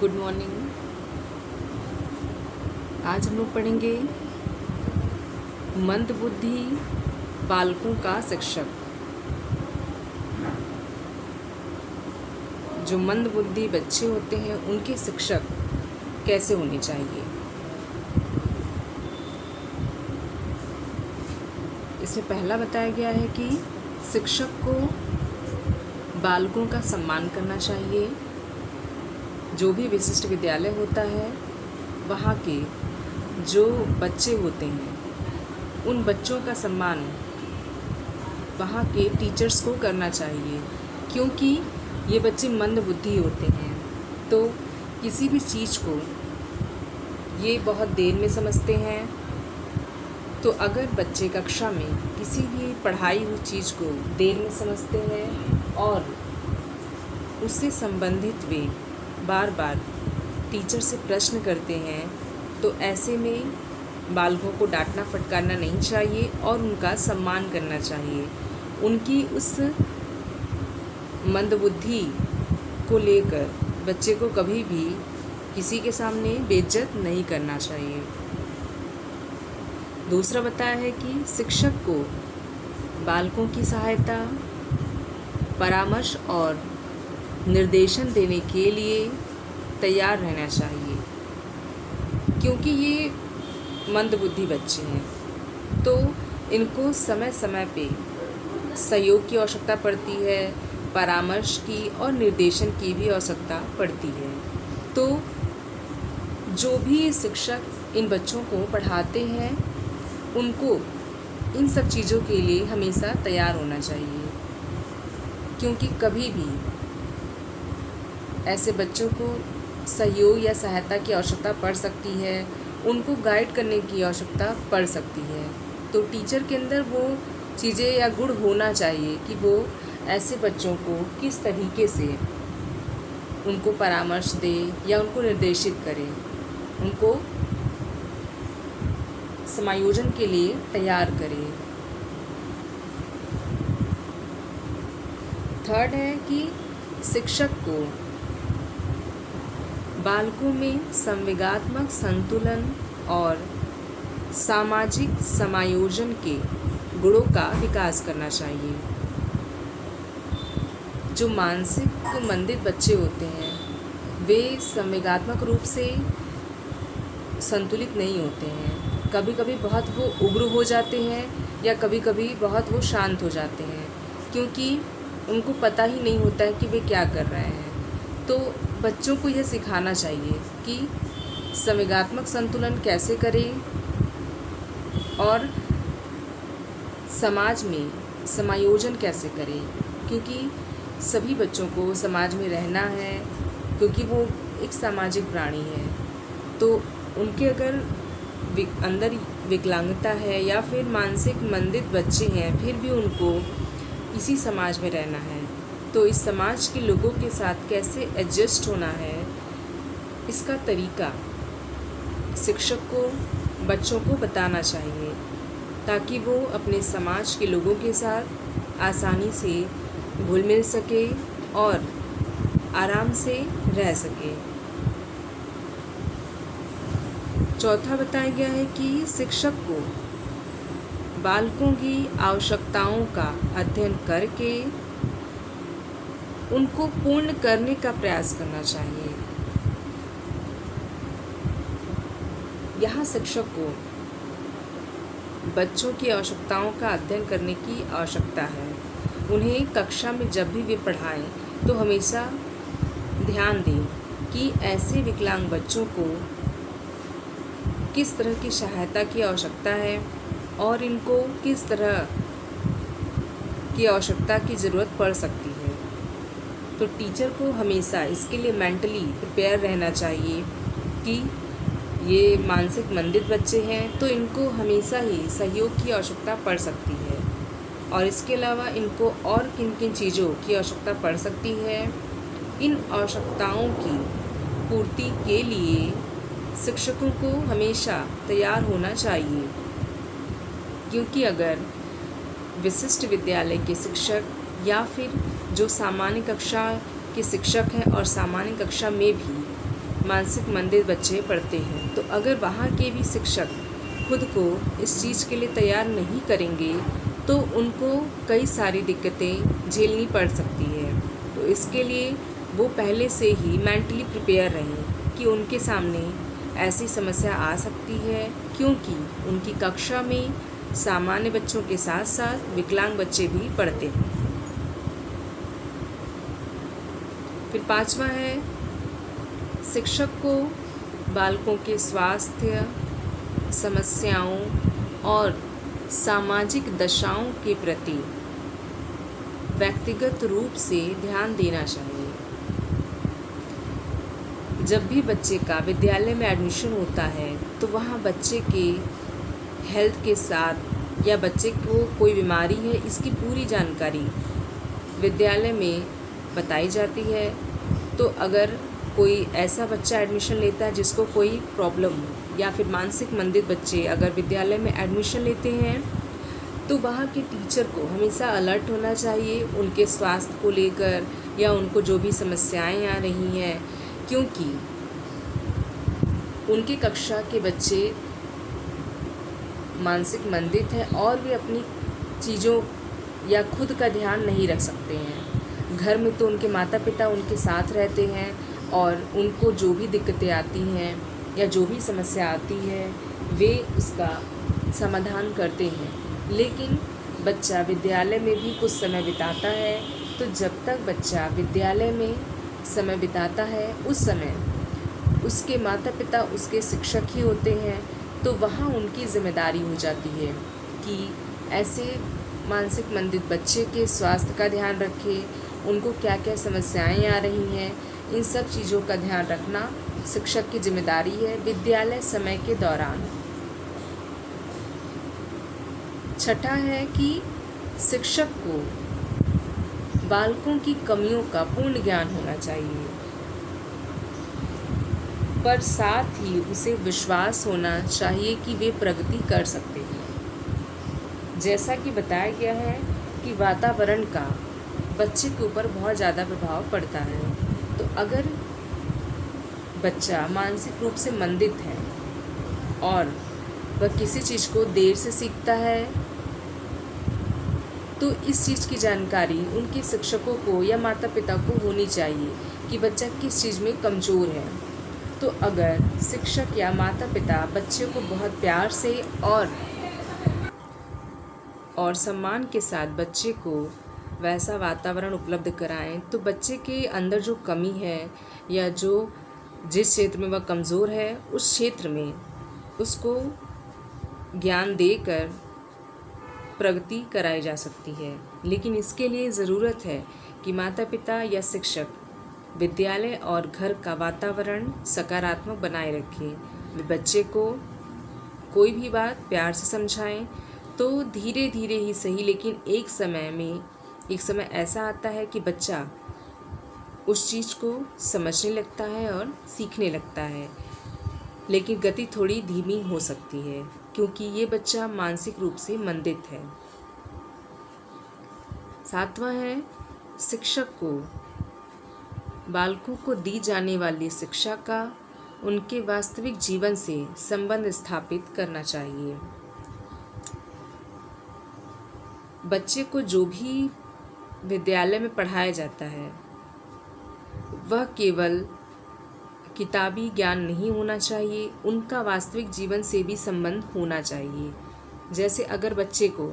Good morning. आज हम लोग पढ़ेंगे मंदबुद्धि बालकों का शिक्षक। जो मंदबुद्धि बच्चे होते हैं उनके शिक्षक कैसे होने चाहिए। इसमें पहला बताया गया है कि शिक्षक को बालकों का सम्मान करना चाहिए। जो भी विशिष्ट विद्यालय होता है वहाँ के जो बच्चे होते हैं उन बच्चों का सम्मान वहाँ के टीचर्स को करना चाहिए, क्योंकि ये बच्चे मंदबुद्धि होते हैं। तो किसी भी चीज़ को ये बहुत देर में समझते हैं। तो अगर बच्चे कक्षा में किसी भी पढ़ाई हुई चीज़ को देर में समझते हैं और उससे संबंधित वे बार बार टीचर से प्रश्न करते हैं, तो ऐसे में बालकों को डांटना फटकारना नहीं चाहिए और उनका सम्मान करना चाहिए। उनकी उस मंदबुद्धि को लेकर बच्चे को कभी भी किसी के सामने बेइज्जत नहीं करना चाहिए। दूसरा बताया है कि शिक्षक को बालकों की सहायता, परामर्श और निर्देशन देने के लिए तैयार रहना चाहिए, क्योंकि ये मंदबुद्धि बच्चे हैं। तो इनको समय समय पे सहयोग की आवश्यकता पड़ती है, परामर्श की और निर्देशन की भी आवश्यकता पड़ती है। तो जो भी शिक्षक इन बच्चों को पढ़ाते हैं उनको इन सब चीज़ों के लिए हमेशा तैयार होना चाहिए, क्योंकि कभी भी ऐसे बच्चों को सहयोग या सहायता की आवश्यकता पड़ सकती है, उनको गाइड करने की आवश्यकता पड़ सकती है। तो टीचर के अंदर वो चीज़ें या गुण होना चाहिए कि वो ऐसे बच्चों को किस तरीके से उनको परामर्श दे या उनको निर्देशित करे, उनको समायोजन के लिए तैयार करे। थर्ड है कि शिक्षक को बालकों में संवेगात्मक संतुलन और सामाजिक समायोजन के गुणों का विकास करना चाहिए। जो मानसिक मंदित बच्चे होते हैं वे संवेगात्मक रूप से संतुलित नहीं होते हैं। कभी कभी बहुत वो उग्र हो जाते हैं या कभी कभी बहुत वो शांत हो जाते हैं, क्योंकि उनको पता ही नहीं होता है कि वे क्या कर रहे हैं। तो बच्चों को यह सिखाना चाहिए कि संवेगात्मक संतुलन कैसे करें और समाज में समायोजन कैसे करें, क्योंकि सभी बच्चों को समाज में रहना है, क्योंकि वो एक सामाजिक प्राणी है। तो उनके अगर अंदर विकलांगता है या फिर मानसिक मंदित बच्चे हैं, फिर भी उनको इसी समाज में रहना है। तो इस समाज के लोगों के साथ कैसे एडजस्ट होना है, इसका तरीका शिक्षक को बच्चों को बताना चाहिए, ताकि वो अपने समाज के लोगों के साथ आसानी से घुल मिल सके और आराम से रह सके। चौथा बताया गया है कि शिक्षक को बालकों की आवश्यकताओं का अध्ययन करके उनको पूर्ण करने का प्रयास करना चाहिए। यहाँ शिक्षक को बच्चों की आवश्यकताओं का अध्ययन करने की आवश्यकता है। उन्हें कक्षा में जब भी वे पढ़ाएं तो हमेशा ध्यान दें कि ऐसे विकलांग बच्चों को किस तरह की सहायता की आवश्यकता है और इनको किस तरह की आवश्यकता की ज़रूरत पड़ सकती है। तो टीचर को हमेशा इसके लिए मेंटली प्रिपेयर रहना चाहिए कि ये मानसिक मंदित बच्चे हैं, तो इनको हमेशा ही सहयोग की आवश्यकता पड़ सकती है। और इसके अलावा इनको और किन किन चीज़ों की आवश्यकता पड़ सकती है, इन आवश्यकताओं की पूर्ति के लिए शिक्षकों को हमेशा तैयार होना चाहिए, क्योंकि अगर विशिष्ट विद्यालय के शिक्षक या फिर जो सामान्य कक्षा के शिक्षक हैं और सामान्य कक्षा में भी मानसिक मंदिर बच्चे पढ़ते हैं। तो अगर वहाँ के भी शिक्षक खुद को इस चीज़ के लिए तैयार नहीं करेंगे तो उनको कई सारी दिक्कतें झेलनी पड़ सकती है। तो इसके लिए वो पहले से ही मेंटली प्रिपेयर रहें कि उनके सामने ऐसी समस्या आ सकती है, क्योंकि उनकी कक्षा में सामान्य बच्चों के साथ साथ विकलांग बच्चे भी पढ़ते हैं। फिर 5वां है, शिक्षक को बालकों के स्वास्थ्य समस्याओं और सामाजिक दशाओं के प्रति व्यक्तिगत रूप से ध्यान देना चाहिए। जब भी बच्चे का विद्यालय में एडमिशन होता है तो वहाँ बच्चे के हेल्थ के साथ या बच्चे को कोई बीमारी है इसकी पूरी जानकारी विद्यालय में बताई जाती है। तो अगर कोई ऐसा बच्चा एडमिशन लेता है जिसको कोई प्रॉब्लम हो या फिर मानसिक मंदित बच्चे अगर विद्यालय में एडमिशन लेते हैं तो वहाँ के टीचर को हमेशा अलर्ट होना चाहिए उनके स्वास्थ्य को लेकर या उनको जो भी समस्याएं आ रही हैं, क्योंकि उनके कक्षा के बच्चे मानसिक मंदित हैं और वे अपनी चीज़ों या खुद का ध्यान नहीं रख सकते हैं। घर में तो उनके माता पिता उनके साथ रहते हैं और उनको जो भी दिक्कतें आती हैं या जो भी समस्या आती है वे उसका समाधान करते हैं। लेकिन बच्चा विद्यालय में भी कुछ समय बिताता है, तो जब तक बच्चा विद्यालय में समय बिताता है उस समय उसके माता पिता उसके शिक्षक ही होते हैं। तो वहाँ उनकी जिम्मेदारी हो जाती है कि ऐसे मानसिक मंदित बच्चे के स्वास्थ्य का ध्यान रखें, उनको क्या क्या समस्याएं आ रही हैं, इन सब चीज़ों का ध्यान रखना शिक्षक की जिम्मेदारी है विद्यालय समय के दौरान। 6ठा है कि शिक्षक को बालकों की कमियों का पूर्ण ज्ञान होना चाहिए, पर साथ ही उसे विश्वास होना चाहिए कि वे प्रगति कर सकते हैं। जैसा कि बताया गया है कि वातावरण का बच्चे के ऊपर बहुत ज़्यादा प्रभाव पड़ता है। तो अगर बच्चा मानसिक रूप से मंदित है और वह किसी चीज़ को देर से सीखता है तो इस चीज़ की जानकारी उनके शिक्षकों को या माता पिता को होनी चाहिए कि बच्चा किस चीज़ में कमज़ोर है। तो अगर शिक्षक या माता पिता बच्चे को बहुत प्यार से और सम्मान के साथ बच्चे को वैसा वातावरण उपलब्ध कराएं तो बच्चे के अंदर जो कमी है या जिस क्षेत्र में वह कमज़ोर है उस क्षेत्र में उसको ज्ञान देकर प्रगति कराई जा सकती है। लेकिन इसके लिए ज़रूरत है कि माता पिता या शिक्षक विद्यालय और घर का वातावरण सकारात्मक बनाए रखें। वे बच्चे को कोई भी बात प्यार से समझाएं तो धीरे धीरे ही सही, लेकिन एक समय ऐसा आता है कि बच्चा उस चीज़ को समझने लगता है और सीखने लगता है, लेकिन गति थोड़ी धीमी हो सकती है क्योंकि ये बच्चा मानसिक रूप से मंदित है। 7वां है, शिक्षक को बालकों को दी जाने वाली शिक्षा का उनके वास्तविक जीवन से संबंध स्थापित करना चाहिए। बच्चे को जो भी विद्यालय में पढ़ाया जाता है वह केवल किताबी ज्ञान नहीं होना चाहिए, उनका वास्तविक जीवन से भी संबंध होना चाहिए। जैसे अगर बच्चे को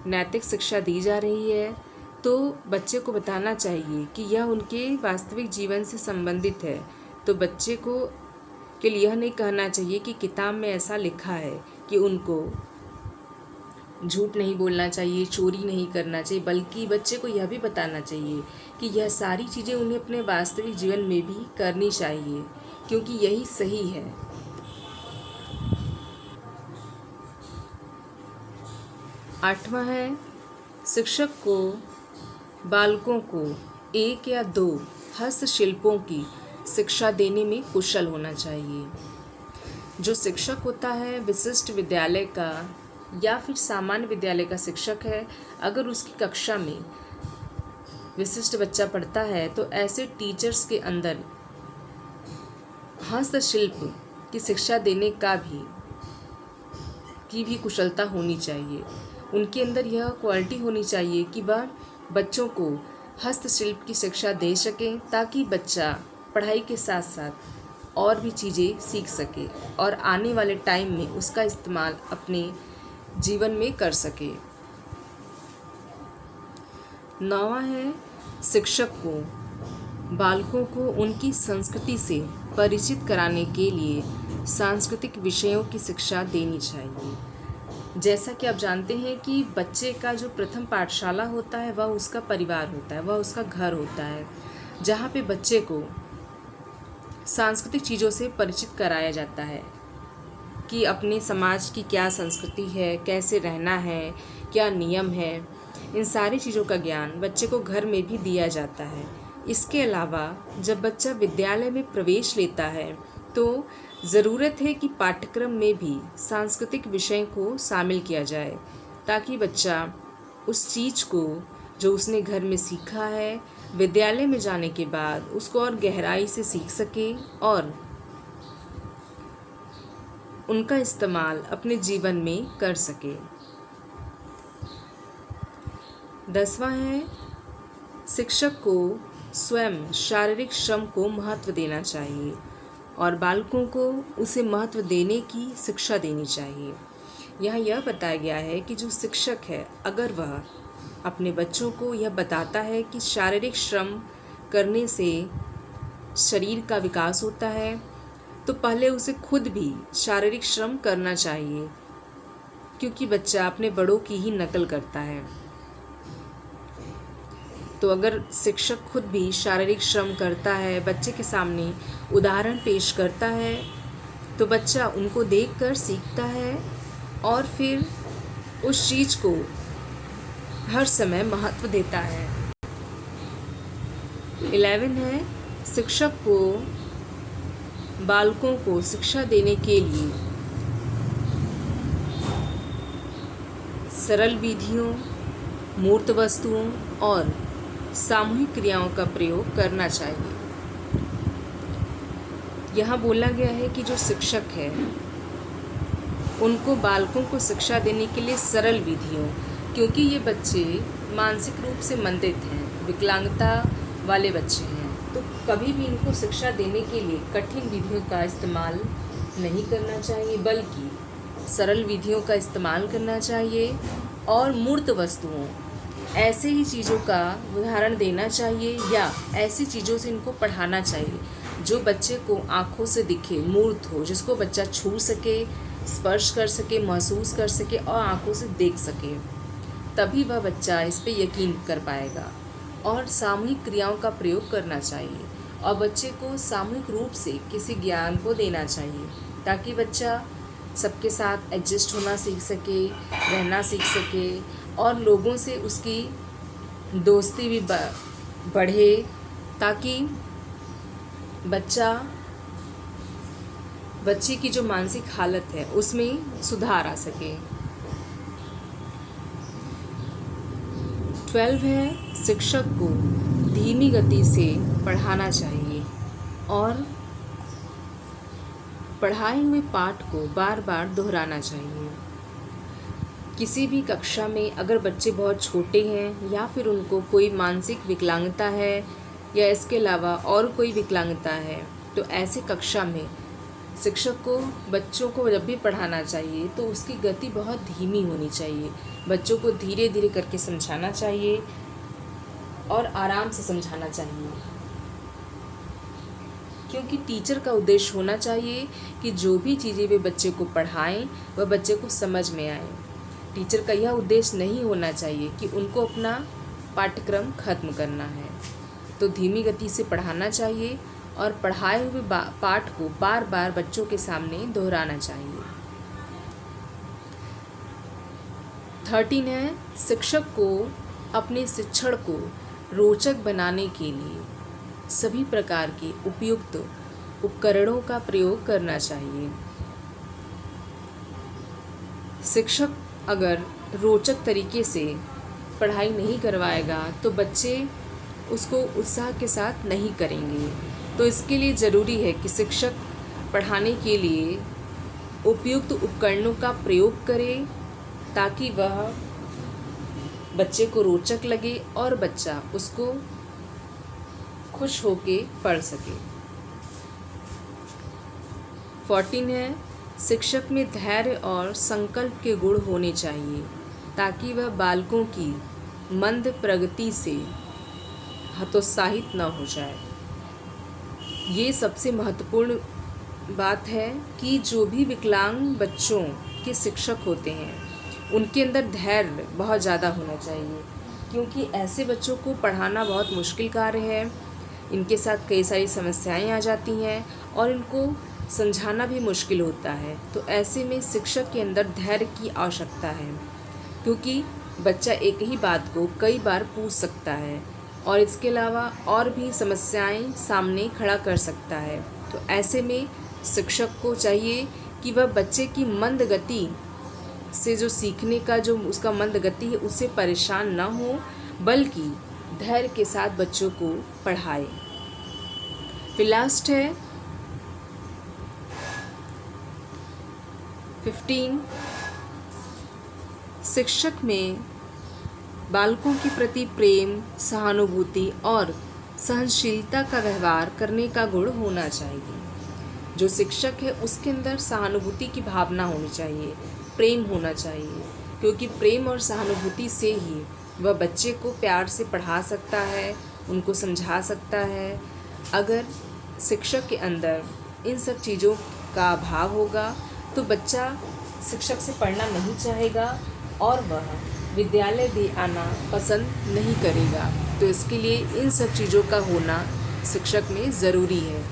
नैतिक शिक्षा दी जा रही है तो बच्चे को बताना चाहिए कि यह उनके वास्तविक जीवन से संबंधित है। तो बच्चे को के लिए यह नहीं कहना चाहिए कि किताब में ऐसा लिखा है कि उनको झूठ नहीं बोलना चाहिए, चोरी नहीं करना चाहिए, बल्कि बच्चे को यह भी बताना चाहिए कि यह सारी चीज़ें उन्हें अपने वास्तविक जीवन में भी करनी चाहिए क्योंकि यही सही है। 8वां है, शिक्षक को बालकों को 1 या 2 हस्तशिल्पों की शिक्षा देने में कुशल होना चाहिए। जो शिक्षक होता है विशिष्ट विद्यालय का या फिर सामान्य विद्यालय का शिक्षक है, अगर उसकी कक्षा में विशिष्ट बच्चा पढ़ता है तो ऐसे टीचर्स के अंदर हस्तशिल्प की शिक्षा देने की भी कुशलता होनी चाहिए। उनके अंदर यह क्वालिटी होनी चाहिए कि वह बच्चों को हस्तशिल्प की शिक्षा दे सकें, ताकि बच्चा पढ़ाई के साथ साथ और भी चीज़ें सीख सके और आने वाले टाइम में उसका इस्तेमाल अपने जीवन में कर सके। 9वां है, शिक्षक को बालकों को उनकी संस्कृति से परिचित कराने के लिए सांस्कृतिक विषयों की शिक्षा देनी चाहिए। जैसा कि आप जानते हैं कि बच्चे का जो प्रथम पाठशाला होता है वह उसका परिवार होता है, वह उसका घर होता है, जहाँ पे बच्चे को सांस्कृतिक चीज़ों से परिचित कराया जाता है कि अपने समाज की क्या संस्कृति है, कैसे रहना है, क्या नियम है। इन सारी चीज़ों का ज्ञान बच्चे को घर में भी दिया जाता है। इसके अलावा जब बच्चा विद्यालय में प्रवेश लेता है तो ज़रूरत है कि पाठ्यक्रम में भी सांस्कृतिक विषय को शामिल किया जाए, ताकि बच्चा उस चीज़ को जो उसने घर में सीखा है विद्यालय में जाने के बाद उसको और गहराई से सीख सके और उनका इस्तेमाल अपने जीवन में कर सके। 10वां है, शिक्षक को स्वयं शारीरिक श्रम को महत्व देना चाहिए और बालकों को उसे महत्व देने की शिक्षा देनी चाहिए। यहाँ यह बताया गया है कि जो शिक्षक है, अगर वह अपने बच्चों को यह बताता है कि शारीरिक श्रम करने से शरीर का विकास होता है, तो पहले उसे खुद भी शारीरिक श्रम करना चाहिए, क्योंकि बच्चा अपने बड़ों की ही नकल करता है। तो अगर शिक्षक खुद भी शारीरिक श्रम करता है, बच्चे के सामने उदाहरण पेश करता है, तो बच्चा उनको देखकर सीखता है और फिर उस चीज़ को हर समय महत्व देता है। 11 है, शिक्षक को बालकों को शिक्षा देने के लिए सरल विधियों, मूर्त वस्तुओं और सामूहिक क्रियाओं का प्रयोग करना चाहिए। यहाँ बोला गया है कि जो शिक्षक है उनको बालकों को शिक्षा देने के लिए सरल विधियों, क्योंकि ये बच्चे मानसिक रूप से मंदित हैं, विकलांगता वाले बच्चे हैं, तो कभी भी इनको शिक्षा देने के लिए कठिन विधियों का इस्तेमाल नहीं करना चाहिए, बल्कि सरल विधियों का इस्तेमाल करना चाहिए और मूर्त वस्तुओं, ऐसे ही चीज़ों का उदाहरण देना चाहिए या ऐसी चीज़ों से इनको पढ़ाना चाहिए जो बच्चे को आँखों से दिखे, मूर्त हो, जिसको बच्चा छू सके, स्पर्श कर सके, महसूस कर सके और आँखों से देख सके। तभी वह बच्चा इस पे यकीन कर पाएगा। और सामूहिक क्रियाओं का प्रयोग करना चाहिए और बच्चे को सामूहिक रूप से किसी ज्ञान को देना चाहिए, ताकि बच्चा सबके साथ एडजस्ट होना सीख सके, रहना सीख सके और लोगों से उसकी दोस्ती भी बढ़े, ताकि बच्चे की जो मानसिक हालत है उसमें सुधार आ सके। 12 है, शिक्षक को धीमी गति से पढ़ाना चाहिए और पढ़ाए हुए पाठ को बार बार दोहराना चाहिए। किसी भी कक्षा में अगर बच्चे बहुत छोटे हैं या फिर उनको कोई मानसिक विकलांगता है या इसके अलावा और कोई विकलांगता है, तो ऐसे कक्षा में शिक्षक को बच्चों को जब भी पढ़ाना चाहिए तो उसकी गति बहुत धीमी होनी चाहिए। बच्चों को धीरे धीरे करके समझाना चाहिए और आराम से समझाना चाहिए, क्योंकि टीचर का उद्देश्य होना चाहिए कि जो भी चीज़ें वे बच्चे को पढ़ाएं वह बच्चे को समझ में आए। टीचर का यह उद्देश्य नहीं होना चाहिए कि उनको अपना पाठ्यक्रम खत्म करना है। तो धीमी गति से पढ़ाना चाहिए और पढ़ाए हुए पाठ को बार बार बच्चों के सामने दोहराना चाहिए। 13 है, शिक्षक को अपने शिक्षण को रोचक बनाने के लिए सभी प्रकार के उपयुक्त उपकरणों का प्रयोग करना चाहिए। शिक्षक अगर रोचक तरीके से पढ़ाई नहीं करवाएगा तो बच्चे उसको उत्साह के साथ नहीं करेंगे। तो इसके लिए ज़रूरी है कि शिक्षक पढ़ाने के लिए उपयुक्त उपकरणों का प्रयोग करे ताकि वह बच्चे को रोचक लगे और बच्चा उसको खुश होके पढ़ सके। 14 है, शिक्षक में धैर्य और संकल्प के गुण होने चाहिए ताकि वह बालकों की मंद प्रगति से हतोत्साहित न हो जाए। ये सबसे महत्वपूर्ण बात है कि जो भी विकलांग बच्चों के शिक्षक होते हैं उनके अंदर धैर्य बहुत ज़्यादा होना चाहिए, क्योंकि ऐसे बच्चों को पढ़ाना बहुत मुश्किल कार्य है। इनके साथ कई सारी समस्याएं आ जाती हैं और इनको समझाना भी मुश्किल होता है। तो ऐसे में शिक्षक के अंदर धैर्य की आवश्यकता है, क्योंकि बच्चा एक ही बात को कई बार पूछ सकता है और इसके अलावा और भी समस्याएं सामने खड़ा कर सकता है। तो ऐसे में शिक्षक को चाहिए कि वह बच्चे की मंद गति से, जो सीखने का जो उसका मंद गति है, उससे परेशान ना हो, बल्कि धैर्य के साथ बच्चों को पढ़ाए। फिर लास्ट है 15, शिक्षक में बालकों के प्रति प्रेम, सहानुभूति और सहनशीलता का व्यवहार करने का गुण होना चाहिए। जो शिक्षक है उसके अंदर सहानुभूति की भावना होनी चाहिए, प्रेम होना चाहिए, क्योंकि प्रेम और सहानुभूति से ही वह बच्चे को प्यार से पढ़ा सकता है, उनको समझा सकता है। अगर शिक्षक के अंदर इन सब चीज़ों का अभाव होगा तो बच्चा शिक्षक से पढ़ना नहीं चाहेगा और वह विद्यालय भी आना पसंद नहीं करेगा। तो इसके लिए इन सब चीज़ों का होना शिक्षक में ज़रूरी है।